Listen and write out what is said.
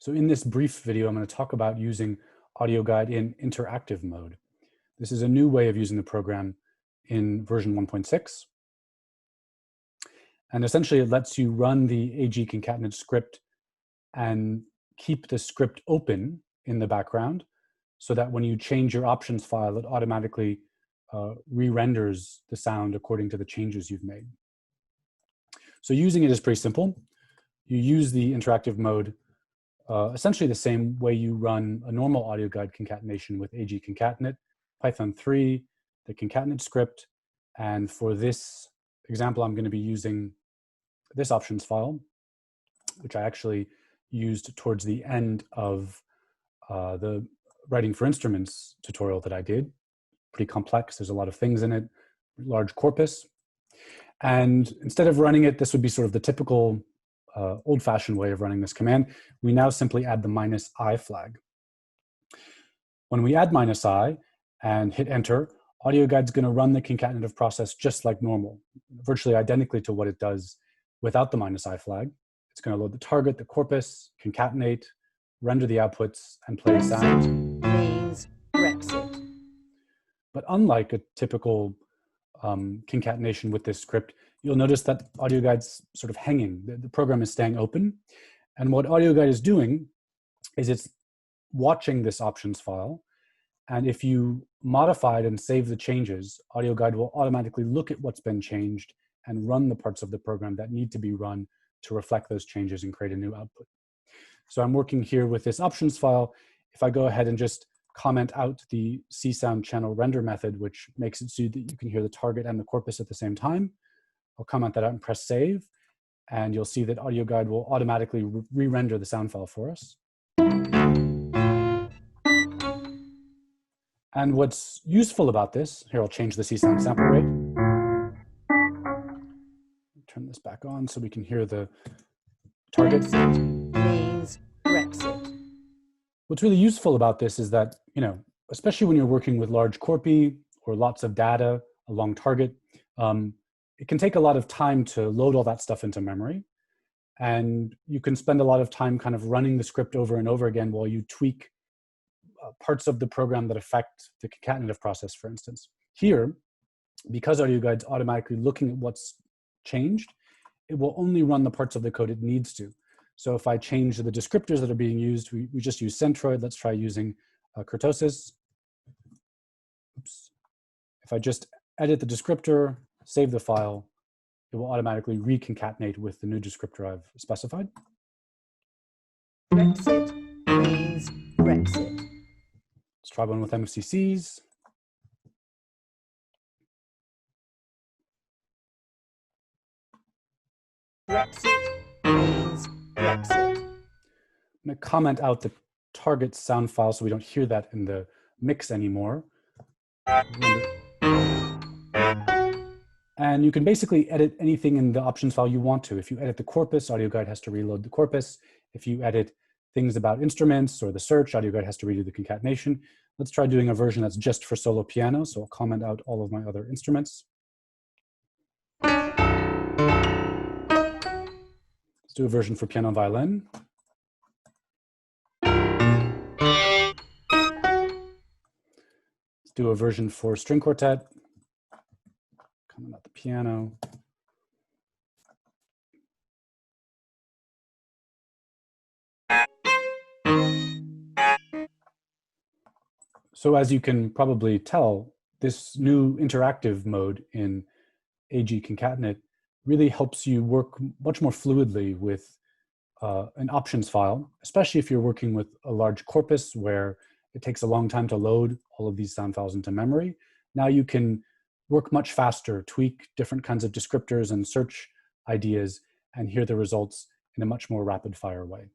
So in this brief video, I'm going to talk about using AudioGuide in interactive mode. This is a new way of using the program in version 1.6. And essentially it lets you run the agConcatenate script and keep the script open in the background so that when you change your options file, it automatically re-renders the sound according to the changes you've made. So using it is pretty simple. You use the interactive mode essentially the same way you run a normal AudioGuide concatenation with agConcatenate, Python 3, the concatenate script, and for this example, I'm going to be using this options file, which I actually used towards the end of the writing for instruments tutorial that I did. Pretty complex, there's a lot of things in it, large corpus. And instead of running it, this would be sort of the typical old-fashioned way of running this command. We now simply add the -i flag. When we add -i and hit enter, AudioGuide's going to run the concatenative process just like normal, virtually identically to what it does without the -i flag. It's going to load the target, the corpus, concatenate, render the outputs, and play sound. Means Brexit. But unlike a typical concatenation with this script, you'll notice that AudioGuide's sort of hanging. The program is staying open. And what AudioGuide is doing is it's watching this options file. And if you modify it and save the changes, AudioGuide will automatically look at what's been changed and run the parts of the program that need to be run to reflect those changes and create a new output. So I'm working here with this options file. If I go ahead and just comment out the C-sound channel render method, which makes it so that you can hear the target and the corpus at the same time, I'll comment that out and press save, and you'll see that AudioGuide will automatically re-render the sound file for us. And what's useful about this, here I'll change the C-sound sample rate. Turn this back on so we can hear the target. Means Brexit. What's really useful about this is that, especially when you're working with large corpi or lots of data, a long target, it can take a lot of time to load all that stuff into memory. And you can spend a lot of time kind of running the script over and over again while you tweak parts of the program that affect the concatenative process, for instance. Here, because AudioGuide's automatically looking at what's changed, it will only run the parts of the code it needs to. So if I change the descriptors that are being used, we just use centroid. Let's try using kurtosis. Oops. If I just edit the descriptor, save the file, it will automatically reconcatenate with the new descriptor I've specified. Brexit means Brexit. Let's try one with MFCCs. Brexit means Brexit. I'm going to comment out the target sound file so we don't hear that in the mix anymore. And you can basically edit anything in the options file you want to. If you edit the corpus, AudioGuide has to reload the corpus. If you edit things about instruments or the search, AudioGuide has to redo the concatenation. Let's try doing a version that's just for solo piano. So I'll comment out all of my other instruments. Let's do a version for piano and violin. Let's do a version for string quartet. Comment out the piano. So as you can probably tell, this new interactive mode in agConcatenate really helps you work much more fluidly with an options file, especially if you're working with a large corpus where it takes a long time to load all of these sound files into memory. Now you can work much faster, tweak different kinds of descriptors and search ideas, and hear the results in a much more rapid-fire way.